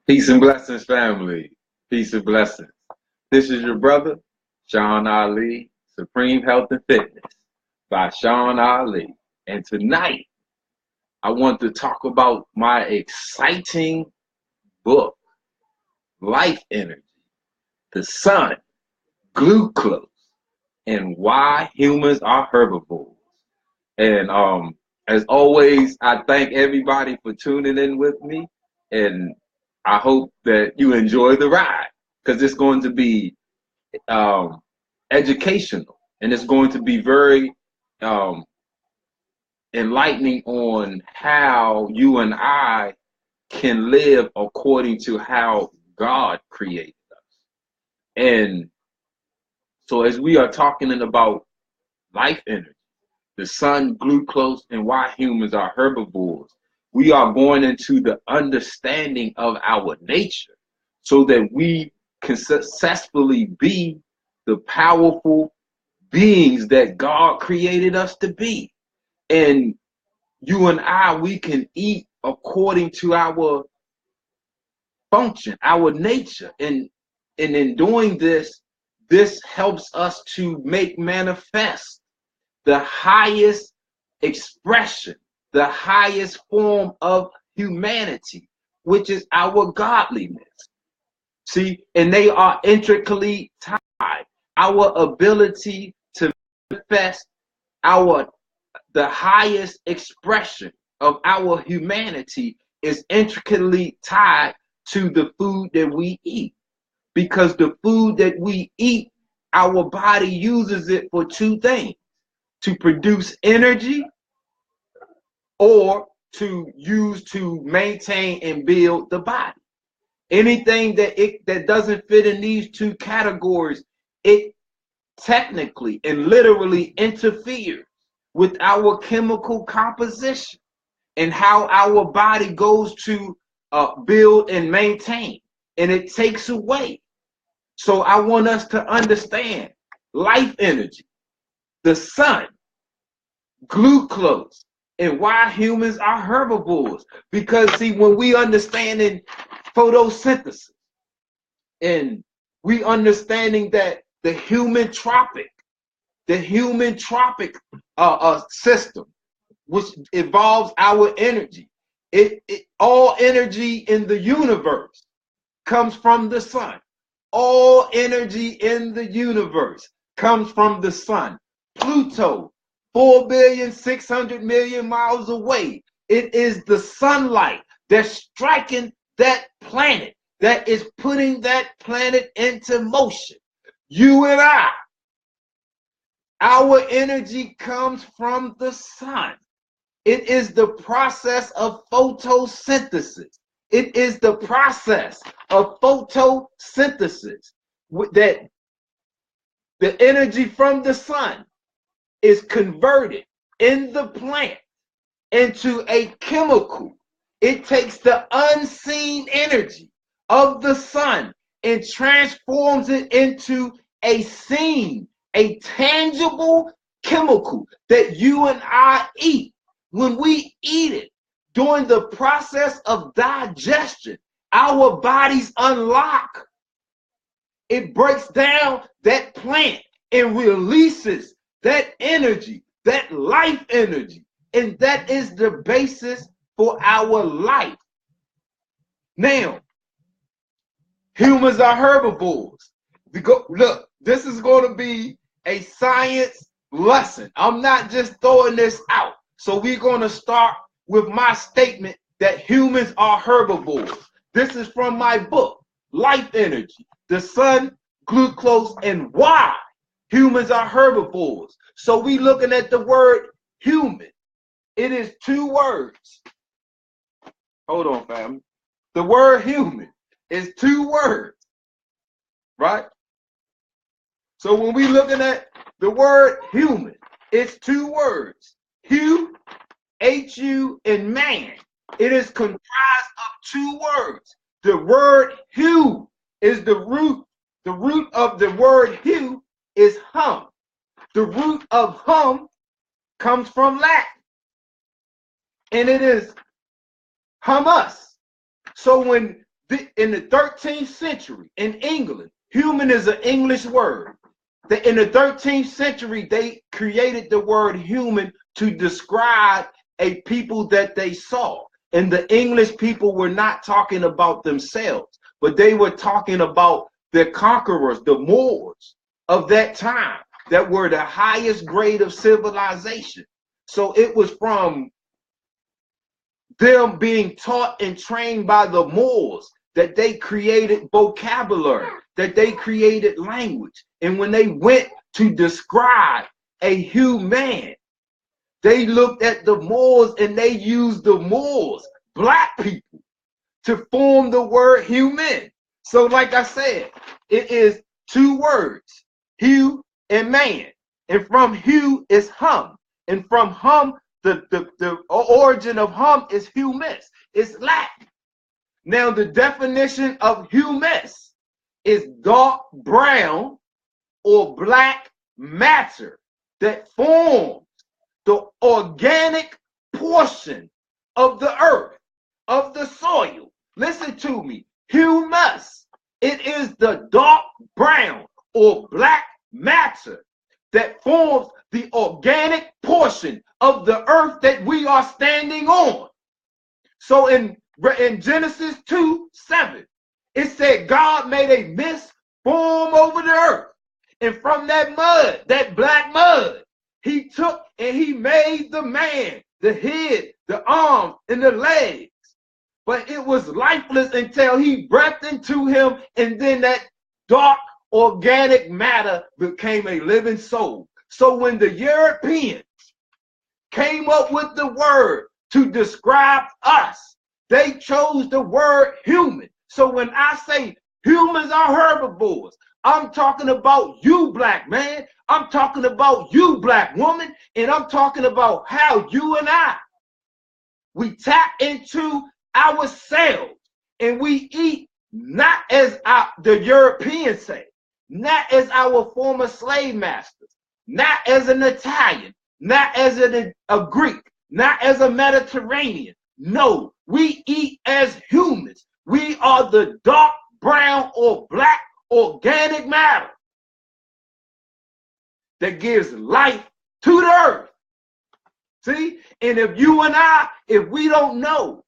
Peace and blessings, family. Peace and blessings. This is your brother, Sean Ali, Supreme Health and Fitness by Sean Ali. And tonight, I want to talk about my exciting book, Life Energy, the Sun, Glucose, and Why Humans Are Herbivores. And as always, I thank everybody for tuning in with me. And I hope that you enjoy the ride because it's going to be educational and it's going to be very enlightening on how you and I can live according to how God created us. And so as we are talking about life energy, the sun, glucose, and why humans are herbivores, we are going into the understanding of our nature so that we can successfully be the powerful beings that God created us to be. And you and I, we can eat according to our function, our nature. And in doing this, this helps us to make manifest the highest expression, the highest form of humanity, which is our godliness. See, and they are intricately tied. Our ability to manifest the highest expression of our humanity is intricately tied to the food that we eat. Because the food that we eat, our body uses it for two things: to produce energy or to use to maintain and build the body. Anything that doesn't fit in these two categories, it technically and literally interferes with our chemical composition and how our body goes to build and maintain, and it takes away. So I want us to understand life energy, the sun, glucose, and why humans are herbivores. Because see, when we understand in photosynthesis and we understanding that the human tropic system, which involves our energy, all energy in the universe comes from the sun. All energy in the universe comes from the sun. Pluto, 4,600,000,000 miles away. It is the sunlight that's striking that planet, that is putting that planet into motion. You and I, our energy comes from the sun. It is the process of photosynthesis. It is the process of photosynthesis that the energy from the sun is converted in the plant into a chemical. It takes the unseen energy of the sun and transforms it into a seen, a tangible chemical that you and I eat. When we eat it, during the process of digestion, our bodies unlock. It breaks down that plant and releases that energy, that life energy. And that is the basis for our life. Now, humans are herbivores. Look, this is going to be a science lesson. I'm not just throwing this out. So we're going to start with my statement that humans are herbivores. This is from my book, Life Energy, the sun, glucose, and why humans are herbivores. So we looking at the word human. It is two words. Hold on, family. The word human is two words, right? So when we looking at the word human, it's two words. H-U, and man. It is comprised of two words. The word hue is the root. The root of the word hue is hum. The root of hum comes from Latin. And it is humus. So when In the 13th century in England, human is an English word. In the 13th century, they created the word human to describe a people that they saw. And the English people were not talking about themselves, but they were talking about the conquerors, the Moors of that time, that were the highest grade of civilization. So it was from them being taught and trained by the Moors that they created vocabulary, that they created language. And when they went to describe a human, they looked at the Moors and they used the Moors, black people, to form the word human. So like I said, it is two words, hu and man. And from hu is hum. And from hum, the origin of hum is humus. It's Latin. Now the definition of humus is dark brown or black matter that forms the organic portion of the earth, of the soil. Listen to me. Humus. It is the dark brown or black matter that forms the organic portion of the earth that we are standing on. So in Genesis 2:7, it said God made a mist form over the earth. And from that mud, that black mud, he took and he made the man, the head, the arms, and the legs. But it was lifeless until he breathed into him, and then that dark organic matter became a living soul. So when the Europeans came up with the word to describe us, they chose the word human. So when I say humans are herbivores, I'm talking about you, black man. I'm talking about you, black woman. And I'm talking about how you and I, we tap into ourselves and we eat not as the Europeans say, not as our former slave masters, not as an Italian, not as a Greek, not as a Mediterranean. No, we eat as humans. We are the dark brown or black organic matter that gives life to the earth. See? And if you and I, if we don't know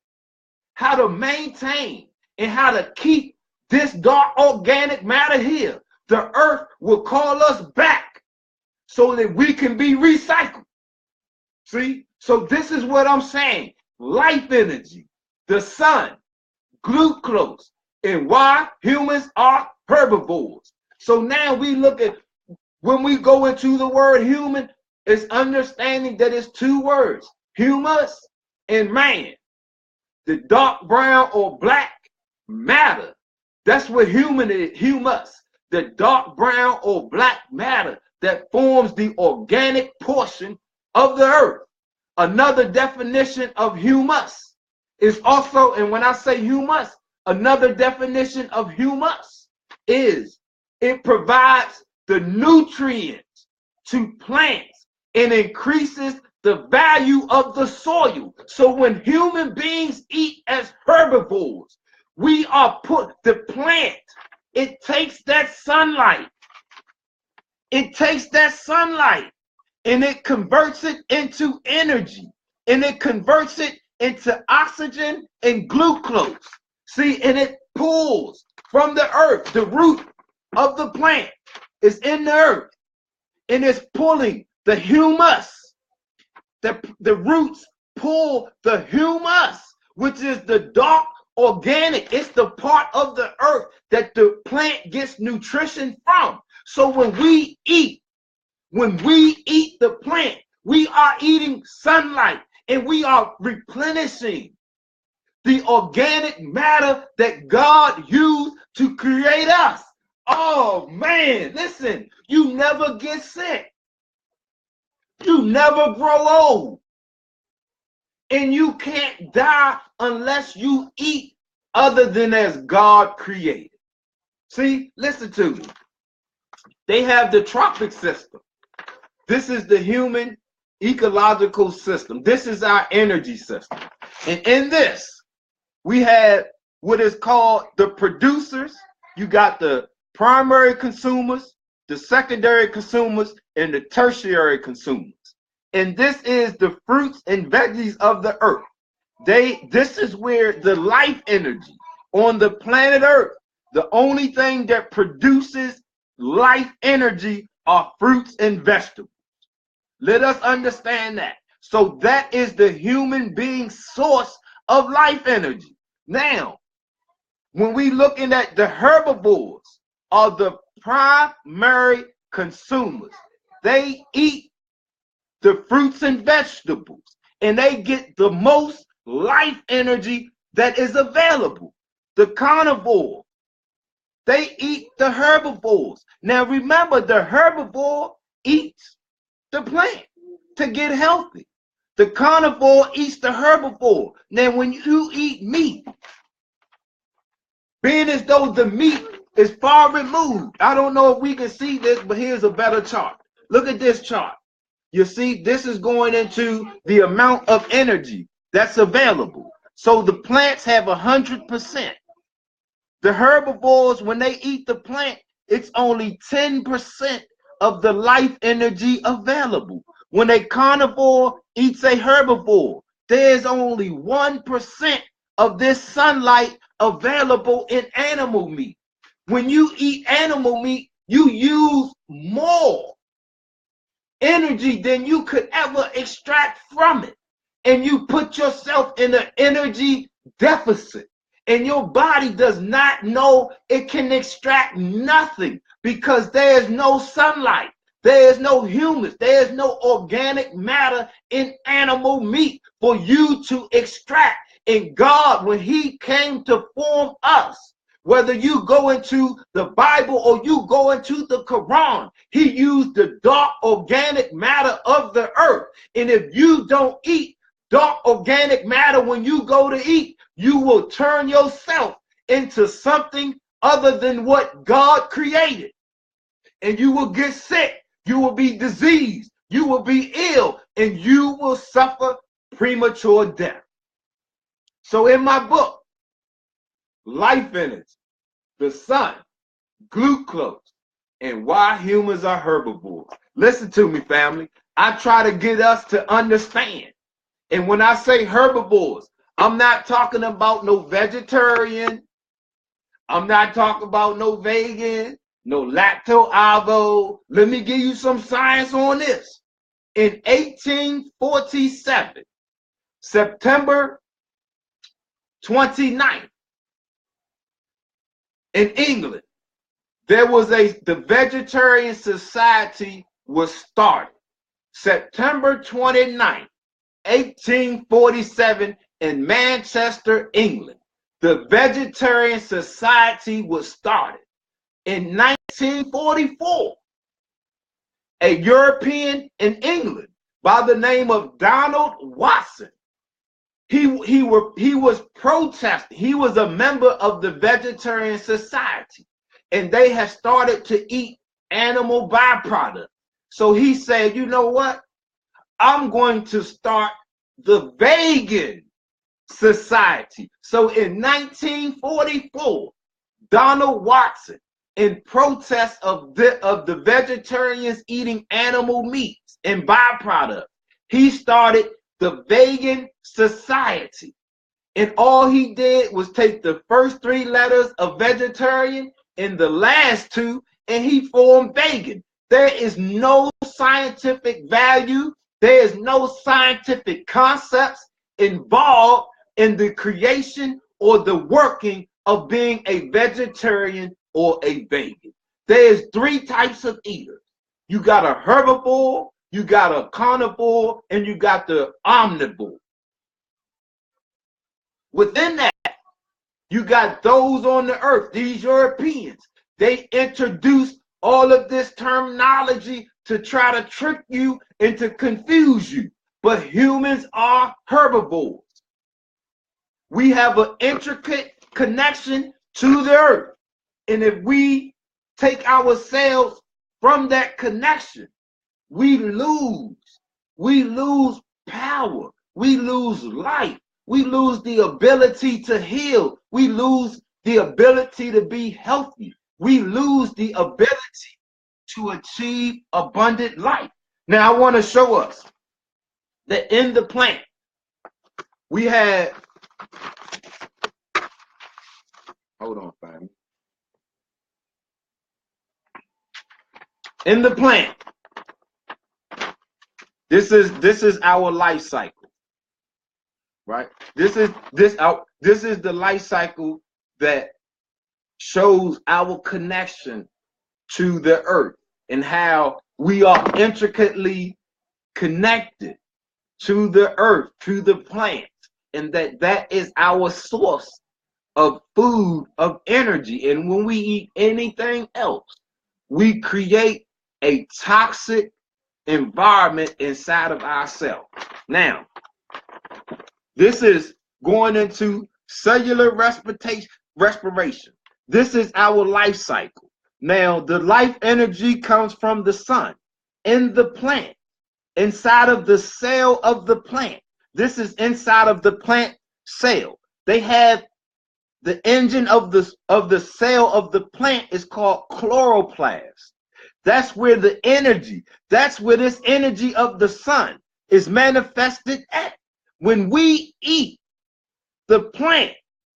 how to maintain and how to keep this dark organic matter here, the earth will call us back so that we can be recycled. See? So this is what I'm saying. Life energy, the sun, glucose, and why humans are herbivores. So now we look at, when we go into the word human, it's understanding that it's two words, humus and man. The dark brown or black matter, that's what human is, humus. The dark brown or black matter that forms the organic portion of the earth. Another definition of humus is also, and when I say humus, another definition of humus is it provides the nutrients to plants and increases the value of the soil. So when human beings eat as herbivores, we are put the plant, it takes that sunlight. It takes that sunlight and it converts it into energy, and it converts it into oxygen and glucose. See, and it pulls from the earth. The root of the plant is in the earth, and it's pulling the humus. The roots pull the humus, which is the dark organic. It's the part of the earth that the plant gets nutrition from. So when we eat the plant, we are eating sunlight and we are replenishing the organic matter that God used to create us. Oh man, listen, you never get sick. You never grow old. And you can't die unless you eat other than as God created. See, listen to me. They have the tropic system. This is the human ecological system. This is our energy system. And in this, we have what is called the producers, you got the primary consumers, the secondary consumers, and the tertiary consumers. And this is the fruits and veggies of the earth. This is where the life energy on the planet Earth, the only thing that produces life energy are fruits and vegetables. Let us understand that. So that is the human being's source of life energy. Now, when we looking at the herbivores are the primary consumers. They eat the fruits and vegetables, and they get the most life energy that is available. The carnivore, they eat the herbivores. Now remember, the herbivore eats the plant to get healthy. The carnivore eats the herbivore. Now when you eat meat, being as though the meat is far removed. I don't know if we can see this, but here's a better chart. Look at this chart. You see, this is going into the amount of energy that's available. So the plants have 100%. The herbivores, when they eat the plant, it's only 10% of the life energy available. When a carnivore eats a herbivore, there's only 1% of this sunlight available in animal meat. When you eat animal meat, you use more energy than you could ever extract from it. And you put yourself in an energy deficit. And your body does not know it can extract nothing because there's no sunlight. There's no humus. There's no organic matter in animal meat for you to extract. And God, when he came to form us, whether you go into the Bible or you go into the Quran, he used the dark organic matter of the earth. And if you don't eat dark organic matter when you go to eat, you will turn yourself into something other than what God created. And you will get sick. You will be diseased. You will be ill. And you will suffer premature death. So in my book, Life Energy, the sun, glucose, and why humans are herbivores. Listen to me, family. I try to get us to understand. And when I say herbivores, I'm not talking about no vegetarian. I'm not talking about no vegan, no lacto-ovo. Let me give you some science on this. In 1847, September 29th, in England, there was the Vegetarian Society was started. September 29th, 1847 in Manchester, England. The Vegetarian Society was started. In 1944, a European in England by the name of Donald Watson, he was protesting. He was a member of the Vegetarian Society, and they had started to eat animal byproducts. So he said, you know what? I'm going to start the Vegan Society. So in 1944, Donald Watson, in protest of the vegetarians eating animal meats and byproducts, he started the Vegan Society. And all he did was take the first 3 letters of vegetarian and the last 2, and he formed vegan. There is no scientific value. There is no scientific concepts involved in the creation or the working of being a vegetarian or a vegan. There's 3 types of eaters. You got a herbivore, you got a carnivore, and you got the omnivore. Within that, you got those on the earth, these Europeans. They introduced all of this terminology to try to trick you and to confuse you. But humans are herbivores. We have an intricate connection to the earth. And if we take ourselves from that connection, we lose power, we lose life, We lose the ability to heal. We lose the ability to be healthy. We lose the ability to achieve abundant life. Now, I want to show us that in the plant, we had, hold on, family. In the plant, this is our life cycle, right? This is the life cycle that shows our connection to the earth and how we are intricately connected to the earth, to the plants, and that is our source of food, of energy. And when we eat anything else, we create a toxic environment inside of ourselves. Now, this is going into cellular respiration. This is our life cycle. Now, the life energy comes from the sun in the plant, inside of the cell of the plant. This is inside of the plant cell. They have the engine of the cell of the plant is called chloroplast. That's where the energy, that's where this energy of the sun is manifested at. When we eat the plant,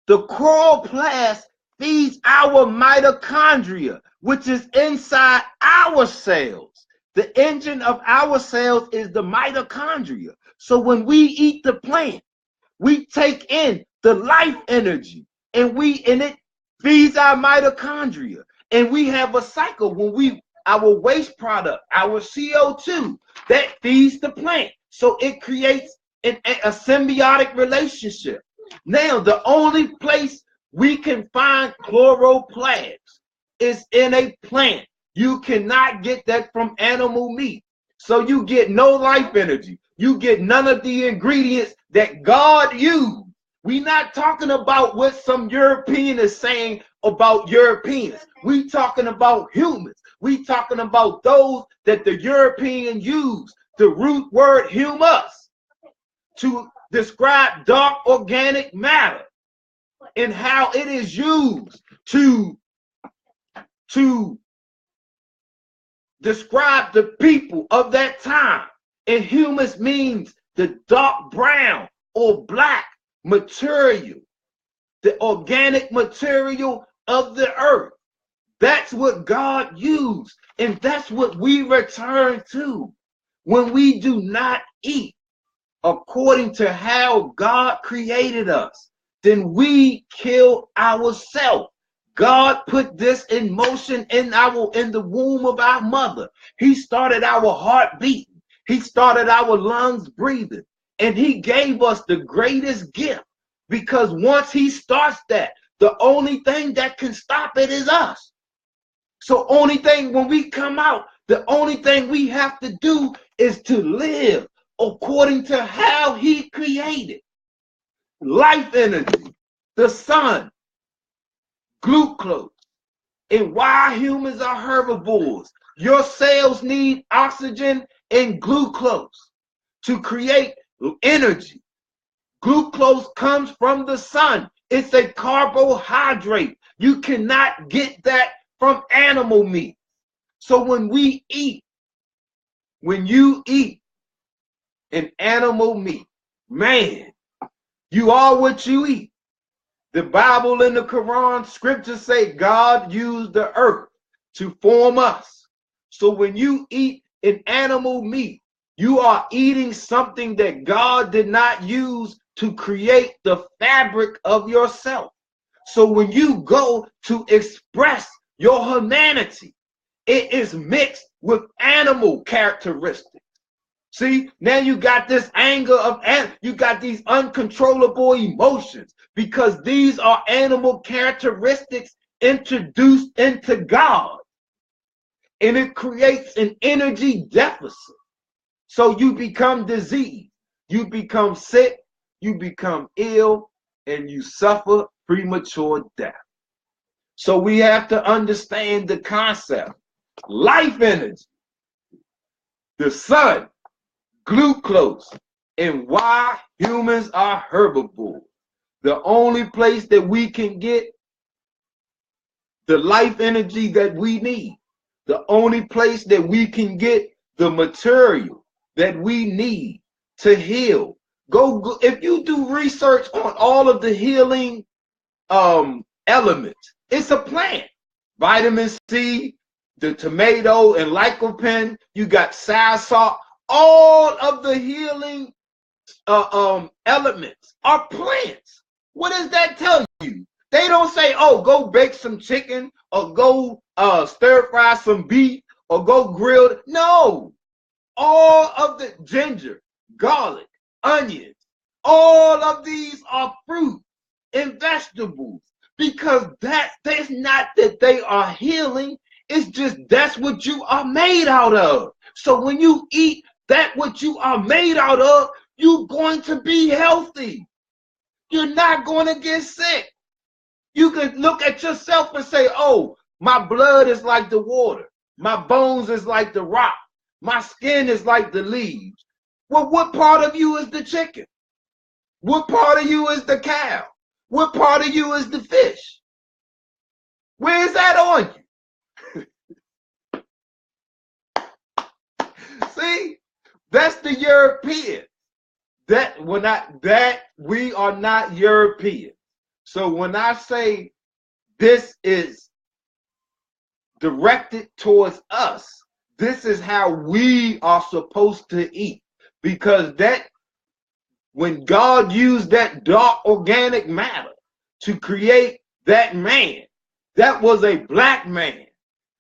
the chloroplast feeds our mitochondria, which is inside our cells. The engine of our cells is the mitochondria. So when we eat the plant, we take in the life energy, and it feeds our mitochondria. And we have a cycle when our waste product, our CO2, that feeds the plant. So it creates a symbiotic relationship. Now, the only place we can find chloroplasts is in a plant. You cannot get that from animal meat. So you get no life energy. You get none of the ingredients that God used. We're not talking about what some European is saying about Europeans. We talking about humans. We talking about those that the European used, the root word humus, to describe dark organic matter and how it is used to describe the people of that time. And humus means the dark brown or black material, the organic material of the earth. That's what God used, and that's what we return to when we do not eat according to how God created us. Then we kill ourselves. God put this in motion in the womb of our mother. He started our heart beating. He started our lungs breathing. And he gave us the greatest gift, because once he starts that, the only thing that can stop it is us. So only thing when we come out, the only thing we have to do is to live according to how he created. Life energy, the sun, glucose. And why humans are herbivores. Your cells need oxygen and glucose to create energy. Glucose comes from the sun. It's a carbohydrate. You cannot get that from animal meat. So when you eat an animal meat, man, you are what you eat. The Bible and the Quran scriptures say God used the earth to form us. So when you eat an animal meat, you are eating something that God did not use to create the fabric of yourself. So when you go to express your humanity, it is mixed with animal characteristics. See, now you got this anger you got these uncontrollable emotions, because these are animal characteristics introduced into God. And it creates an energy deficit. So you become diseased, you become sick, you become ill, and you suffer premature death. So we have to understand the concept. Life energy, the sun, glucose, and why humans are herbivores. The only place that we can get the life energy that we need, the only place that we can get the material that we need to heal. Go if you do research on all of the healing elements, it's a plant. Vitamin C, the tomato and lycopene, you got soursop, all of the healing elements are plants. What does that tell you? They don't say, oh, go bake some chicken or go stir fry some beef or go grill. No, all of the ginger, garlic, onions, all of these are fruit and vegetables, because that's not that they are healing. It's just that's what you are made out of. So when you eat that what you are made out of, you're going to be healthy. You're not going to get sick. You can look at yourself and say, oh, my blood is like the water. My bones is like the rock. My skin is like the leaves. Well, what part of you is the chicken? What part of you is the cow? What part of you is the fish? Where is that on you? See, that's the European. That we are not European. So when I say this is directed towards us, this is how we are supposed to eat. Because that when God used that dark organic matter to create that man, that was a black man.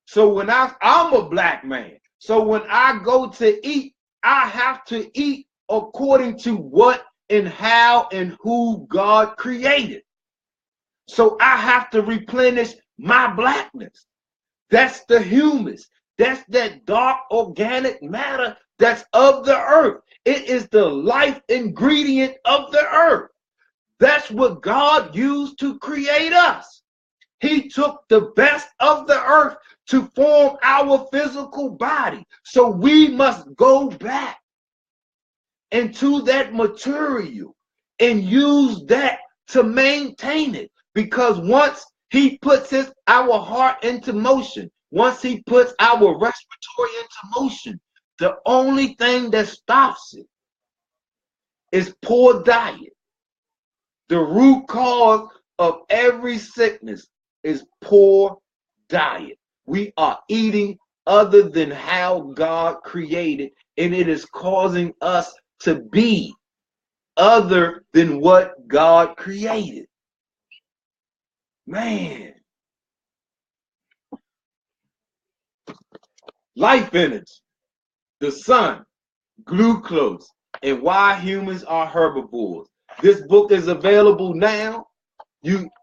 So when I'm a black man. So when I go to eat, I have to eat according to what and how and who God created. So I have to replenish my blackness. That's the humus. That's that dark organic matter that's of the earth. It is the life ingredient of the earth. That's what God used to create us. He took the best of the earth to form our physical body. So we must go back into that material and use that to maintain it. Because once he puts our heart into motion, once he puts our respiratory into motion, the only thing that stops it is poor diet. The root cause of every sickness is poor diet. We are eating other than how God created, and it is causing us to be other than what God created. Man. Life energy, the sun, glucose, and why humans are herbivores. This book is available now.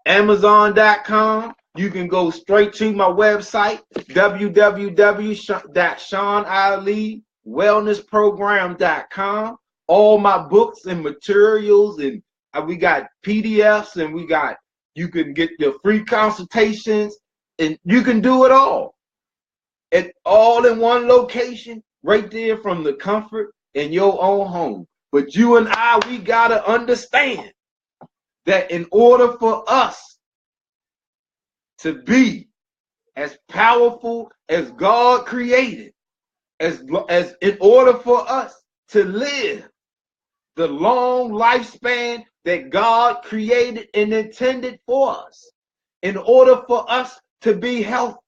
Amazon.com. You can go straight to my website, www.SeanAliWellnessProgram.com. All my books and materials, and we got PDFs, and you can get the free consultations, and you can do it all. It all in one location, right there from the comfort in your own home. But you and I, we gotta understand that in order for us to be as powerful as God created, as in order for us to live the long lifespan that God created and intended for us, in order for us to be healthy,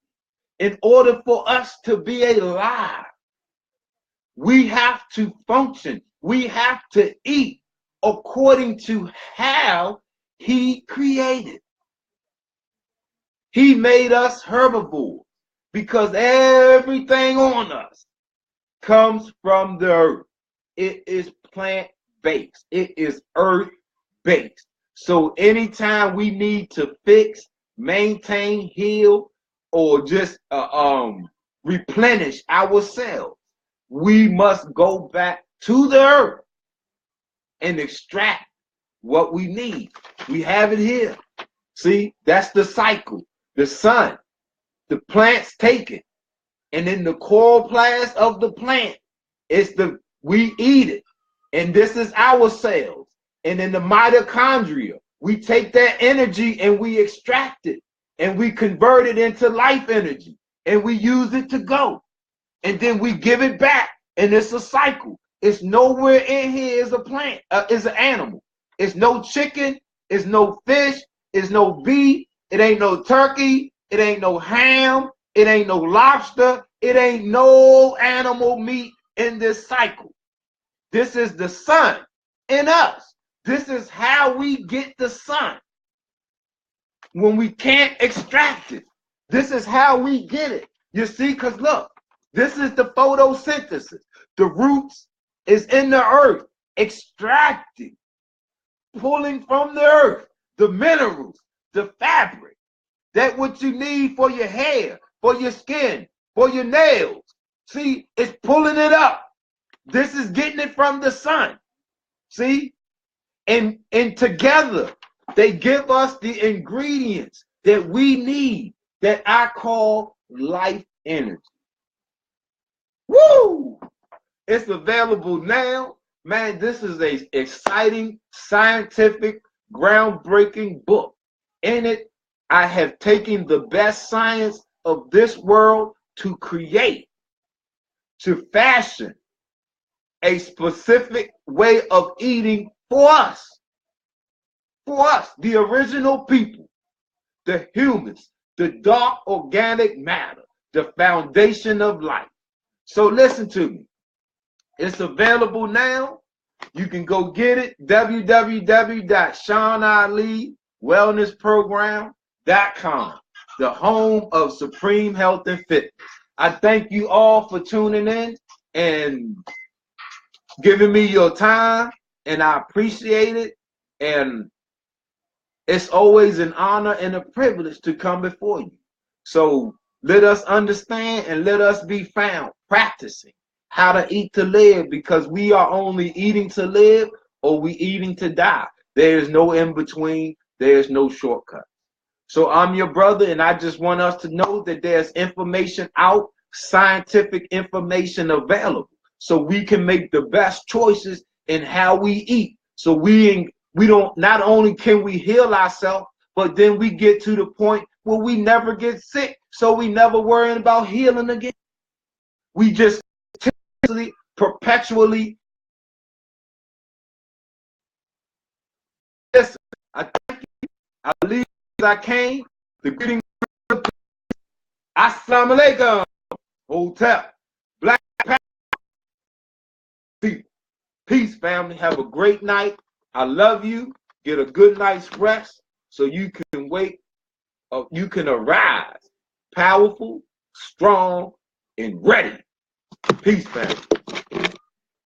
in order for us to be alive, we have to function. We have to eat according to how he created. He made us herbivores because everything on us comes from the earth. It is plant-based. It is earth-based. So anytime we need to fix, maintain, heal, or just replenish ourselves, we must go back to the earth and extract what we need. We have it here. See, that's the cycle. The sun, the plants take it, and in the chloroplast of the plant, we eat it. And this is our cells. And in the mitochondria, we take that energy and we extract it and we convert it into life energy and we use it to go. And then we give it back, and it's a cycle. It's nowhere in here is a plant, is an animal. It's no chicken, it's no fish, it's no beef, it ain't no turkey, it ain't no ham, it ain't no lobster, it ain't no animal meat in this cycle. This is the sun in us. This is how we get the sun when we can't extract it. This is how we get it. You see, because look, this is the photosynthesis. The roots is in the earth, extracting, pulling from the earth, the minerals, the fabric, that what you need for your hair, for your skin, for your nails. See, it's pulling it up. This is getting it from the sun. See? And together, they give us the ingredients that we need that I call life energy. Woo! It's available now. Man, this is an exciting, scientific, groundbreaking book. In it, I have taken the best science of this world to create, to fashion a specific way of eating for us, the original people, the humans, the dark organic matter, the foundation of life. So listen to me. It's available now. You can go get it, www.SeanAliWellnessProgram.com, the home of Supreme Health and Fitness. I thank you all for tuning in and giving me your time, and I appreciate it. And it's always an honor and a privilege to come before you. So let us understand and let us be found practicing how to eat to live, because we are only eating to live or we eating to die. There is no in between. There's no shortcut. So I'm your brother, and I just want us to know that there's information out, scientific information available, so we can make the best choices in how we eat. So we don't, not only can we heal ourselves, but then we get to the point where we never get sick. So we never worrying about healing again. We just perpetually. Listen, I thank you. I leave as I came. The greeting. Assalamu alaikum. Hotel. Black people. Peace, family. Have a great night. I love you. Get a good night's rest so you can you can arise powerful, strong, and ready. Peace, family.